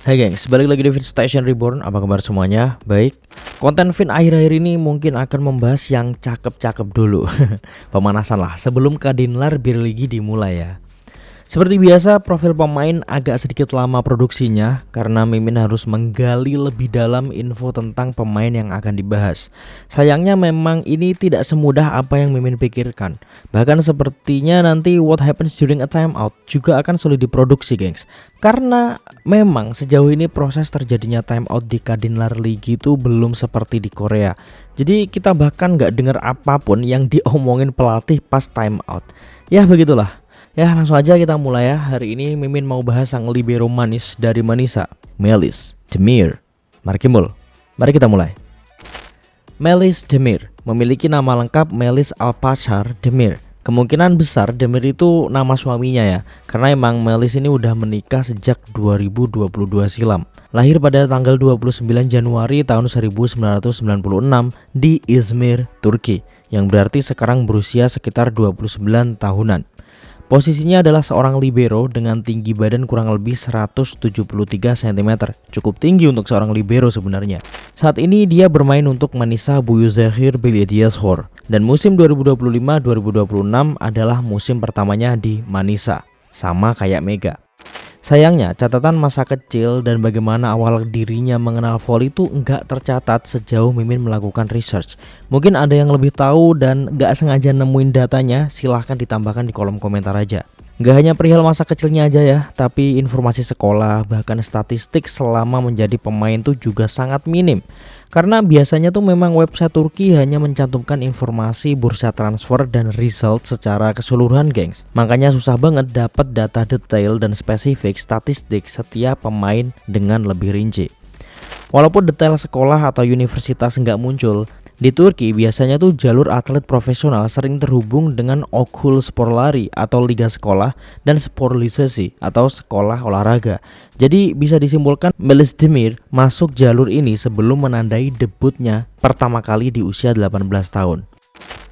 Hai gengs, balik lagi di Vin Station Reborn. Apa kabar semuanya? Baik. Konten Vin akhir-akhir ini mungkin akan membahas yang cakep-cakep dulu. Pemanasan lah sebelum Kadinlar Bir Ligi dimulai ya. Seperti biasa, profil pemain agak sedikit lama produksinya karena Mimin harus menggali lebih dalam info tentang pemain yang akan dibahas. Sayangnya memang ini tidak semudah apa yang Mimin pikirkan. Bahkan sepertinya nanti What Happens During a Timeout juga akan sulit diproduksi, gengs. Karena memang sejauh ini proses terjadinya timeout di Kadinlar Ligi itu belum seperti di Korea. Jadi kita bahkan gak dengar apapun yang diomongin pelatih pas timeout. Ya begitulah. Ya langsung aja kita mulai ya. Hari ini Mimin mau bahas sang libero manis dari Manisa, Melis Demir. Mari kita mulai. Melis Demir memiliki nama lengkap Melis Alpachar Demir. Kemungkinan besar Demir itu nama suaminya ya, karena emang Melis ini udah menikah sejak 2022 silam. Lahir pada tanggal 29 Januari tahun 1996 di Izmir, Turki, yang berarti sekarang berusia sekitar 29 tahunan. Posisinya adalah seorang libero dengan tinggi badan kurang lebih 173 cm. Cukup tinggi untuk seorang libero sebenarnya. Saat ini dia bermain untuk Manisa Buyukşehir Belediyespor. Dan musim 2025-2026 adalah musim pertamanya di Manisa. Sama kayak Mega. Sayangnya catatan masa kecil dan bagaimana awal dirinya mengenal voli itu enggak tercatat sejauh Mimin melakukan research. Mungkin ada yang lebih tahu dan enggak sengaja nemuin datanya, silahkan ditambahkan di kolom komentar aja. Gak hanya perihal masa kecilnya aja ya, tapi informasi sekolah bahkan statistik selama menjadi pemain tuh juga sangat minim. Karena biasanya tuh memang website Turki hanya mencantumkan informasi bursa transfer dan result secara keseluruhan, gengs. Makanya susah banget dapat data detail dan spesifik statistik setiap pemain dengan lebih rinci. Walaupun detail sekolah atau universitas nggak muncul, di Turki biasanya tuh jalur atlet profesional sering terhubung dengan Okul Spor Lari atau liga sekolah dan Spor Lisesi atau sekolah olahraga. Jadi bisa disimpulkan Melis Demir masuk jalur ini sebelum menandai debutnya pertama kali di usia 18 tahun.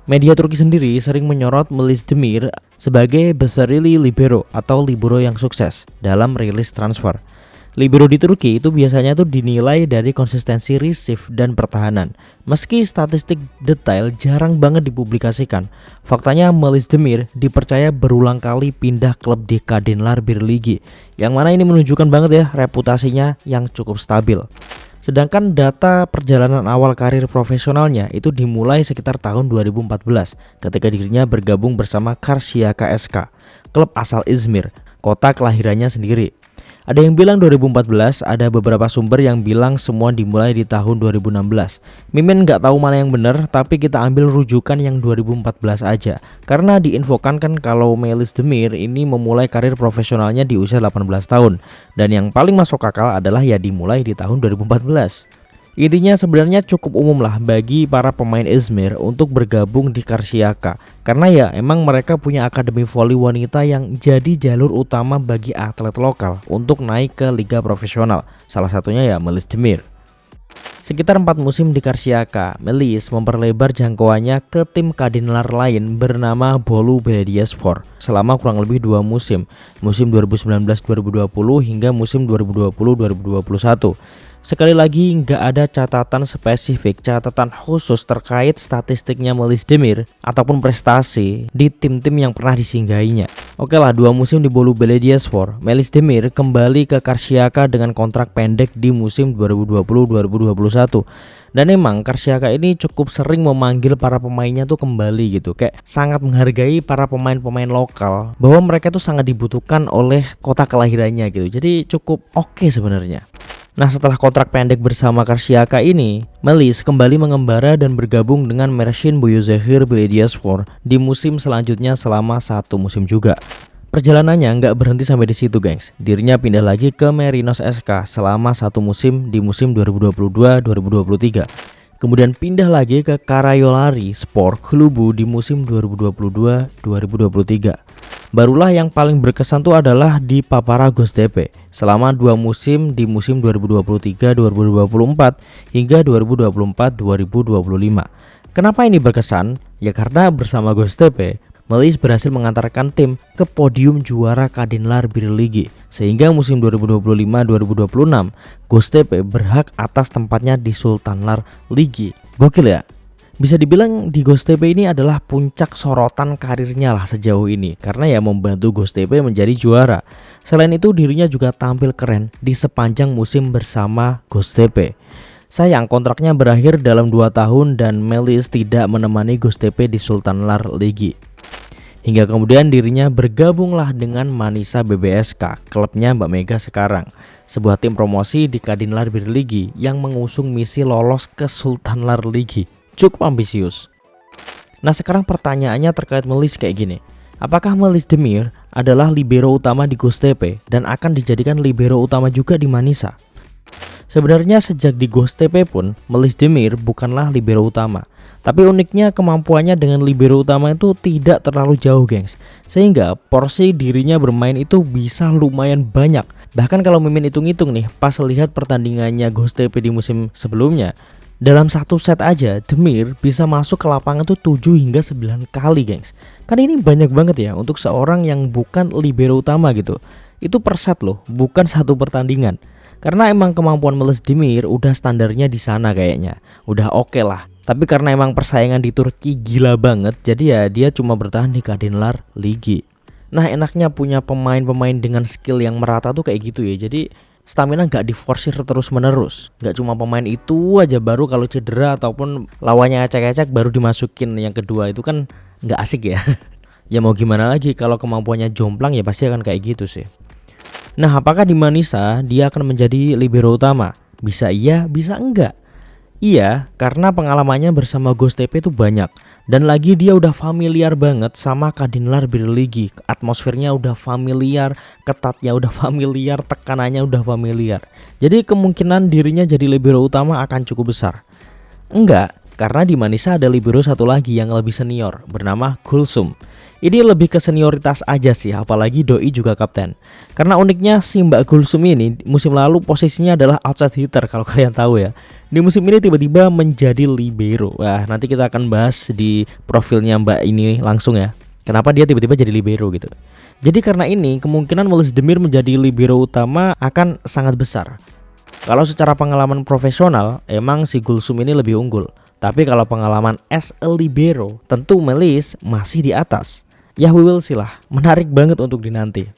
Media Turki sendiri sering menyorot Melis Demir sebagai Besarili Libero atau libero yang sukses dalam rilis transfer. Libero di Turki itu biasanya tuh dinilai dari konsistensi receive dan pertahanan. Meski statistik detail jarang banget dipublikasikan, faktanya Melis Demir dipercaya berulang kali pindah klub di Kadinlar Bir Ligi, yang mana ini menunjukkan banget ya reputasinya yang cukup stabil. Sedangkan data perjalanan awal karir profesionalnya itu dimulai sekitar tahun 2014 ketika dirinya bergabung bersama Karşıyaka SK, klub asal Izmir, kota kelahirannya sendiri. Ada yang bilang 2014, ada beberapa sumber yang bilang semua dimulai di tahun 2016. Mimin nggak tahu mana yang benar, tapi kita ambil rujukan yang 2014 aja. Karena diinfokan kan kalau Melis Demir ini memulai karir profesionalnya di usia 18 tahun. Dan yang paling masuk akal adalah ya dimulai di tahun 2014. Intinya sebenarnya cukup umum lah bagi para pemain Izmir untuk bergabung di Karşıyaka. Karena ya emang mereka punya akademi voli wanita yang jadi jalur utama bagi atlet lokal untuk naik ke liga profesional. Salah satunya ya Melis Demir. Sekitar 4 musim di Karşıyaka, Melis memperlebar jangkauannya ke tim Kadinlar lain bernama Bolu Belediyespor selama kurang lebih 2 musim. Musim 2019-2020 hingga musim 2020-2021. Sekali lagi nggak ada catatan spesifik, catatan khusus terkait statistiknya Melis Demir ataupun prestasi di tim-tim yang pernah disinggahinya. Oke lah, 2 musim di Bolu Belediyespor, Melis Demir kembali ke Karşıyaka dengan kontrak pendek di musim 2020-2021. Dan emang Karşıyaka ini cukup sering memanggil para pemainnya tuh kembali gitu, kayak sangat menghargai para pemain-pemain lokal, bahwa mereka tuh sangat dibutuhkan oleh kota kelahirannya gitu. Jadi cukup oke sebenarnya. Nah, setelah kontrak pendek bersama Karşıyaka ini, Melis kembali mengembara dan bergabung dengan Mersin Buyukşehir Belediyespor di musim selanjutnya selama 1 musim juga. Perjalanannya nggak berhenti sampai di situ, gengs. Dirinya pindah lagi ke Merinos SK selama 1 musim di musim 2022-2023. Kemudian pindah lagi ke Karayolari Spor Klubu di musim 2022-2023. Barulah yang paling berkesan tuh adalah di Paparagöztepe selama 2 musim di musim 2023-2024 hingga 2024-2025. Kenapa ini berkesan? Ya karena bersama Göztepe, Melis berhasil mengantarkan tim ke podium juara Kadinlar Birligi. Sehingga musim 2025-2026 Göztepe berhak atas tempatnya di Sultanlar Ligi. Gokil ya? Bisa dibilang di Göztepe ini adalah puncak sorotan karirnya lah sejauh ini, karena ya membantu Göztepe menjadi juara. Selain itu dirinya juga tampil keren di sepanjang musim bersama Göztepe. Sayang kontraknya berakhir dalam 2 tahun dan Melis tidak menemani Göztepe di Sultanlar Ligi. Hingga kemudian dirinya bergabunglah dengan Manisa BBSK, klubnya Mbak Mega sekarang. Sebuah tim promosi di Kadinlar Birligi yang mengusung misi lolos ke Sultanlar Ligi. Cukup ambisius. Nah sekarang pertanyaannya terkait Melis kayak gini. Apakah Melis Demir adalah libero utama di Göztepe dan akan dijadikan libero utama juga di Manisa? Sebenarnya sejak di Göztepe pun Melis Demir bukanlah libero utama. Tapi uniknya kemampuannya dengan libero utama itu tidak terlalu jauh gengs. Sehingga porsi dirinya bermain itu bisa lumayan banyak. Bahkan kalau Mimin hitung-hitung nih pas lihat pertandingannya Göztepe di musim sebelumnya, dalam satu set aja Demir bisa masuk ke lapangan tuh 7 hingga 9 kali gengs. Kan ini banyak banget ya untuk seorang yang bukan libero utama gitu. Itu per set loh, bukan satu pertandingan. Karena emang kemampuan Melis Demir udah standarnya di sana kayaknya. Udah oke lah. Tapi karena emang persaingan di Turki gila banget, jadi ya dia cuma bertahan di Kadinlar Ligi. Nah enaknya punya pemain-pemain dengan skill yang merata tuh kayak gitu ya. Jadi stamina gak diforsir terus menerus. Gak cuma pemain itu aja, baru kalau cedera ataupun lawannya ecek-ecek baru dimasukin yang kedua, itu kan gak asik ya. Ya mau gimana lagi, kalau kemampuannya jomplang ya pasti akan kayak gitu sih. Nah apakah di Manisa dia akan menjadi libero utama? Bisa iya, bisa enggak. Iya, karena pengalamannya bersama Göztepe itu banyak. Dan lagi dia udah familiar banget sama Kadinlar Birligi. Atmosfernya udah familiar, ketatnya udah familiar, tekanannya udah familiar. Jadi kemungkinan dirinya jadi libero utama akan cukup besar. Enggak, karena di Manisa ada libero satu lagi yang lebih senior, bernama Gülsüm. Ini lebih ke senioritas aja sih, apalagi Doi juga kapten. Karena uniknya si Mbak Gülsüm ini musim lalu posisinya adalah outside hitter kalau kalian tahu ya. Di musim ini tiba-tiba menjadi libero. Wah, nanti kita akan bahas di profilnya Mbak ini langsung ya. Kenapa dia tiba-tiba jadi libero gitu. Jadi karena ini kemungkinan Melis Demir menjadi libero utama akan sangat besar. Kalau secara pengalaman profesional emang si Gülsüm ini lebih unggul. Tapi kalau pengalaman as a libero tentu Melis masih di atas. Ya we will see lah, menarik banget untuk dinanti.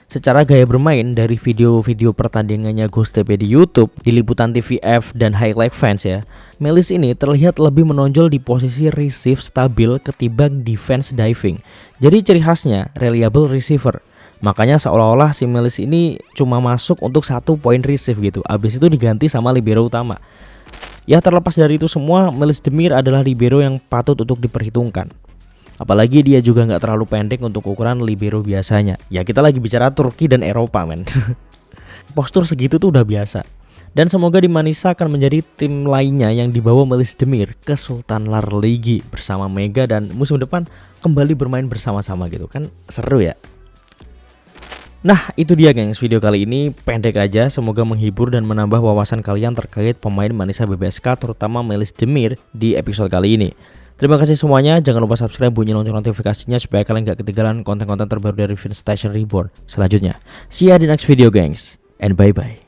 Secara gaya bermain dari video-video pertandingannya Göztepe di YouTube, di liputan TVF dan highlight fans ya, Melis ini terlihat lebih menonjol di posisi receive stabil ketimbang defense diving. Jadi ciri khasnya reliable receiver. Makanya seolah-olah si Melis ini cuma masuk untuk 1 poin receive gitu. Abis itu diganti sama libero utama. Ya terlepas dari itu semua, Melis Demir adalah libero yang patut untuk diperhitungkan. Apalagi dia juga nggak terlalu pendek untuk ukuran libero biasanya. Ya kita lagi bicara Turki dan Eropa men. Postur segitu tuh udah biasa. Dan semoga di Manisa akan menjadi tim lainnya yang dibawa Melis Demir ke Sultanlar Ligi bersama Mega, dan musim depan kembali bermain bersama-sama gitu kan, seru ya. Nah itu dia gengs, video kali ini pendek aja, semoga menghibur dan menambah wawasan kalian terkait pemain Manisa BBSK terutama Melis Demir di episode kali ini. Terima kasih semuanya, jangan lupa subscribe, bunyi lonceng notifikasinya supaya kalian gak ketinggalan konten-konten terbaru dari Vince Station Reborn selanjutnya. See ya di next video gengs, and bye bye.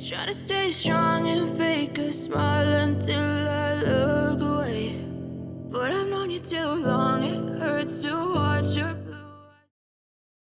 Try to stay strong and fake a smile until I look away, but I've known you too long.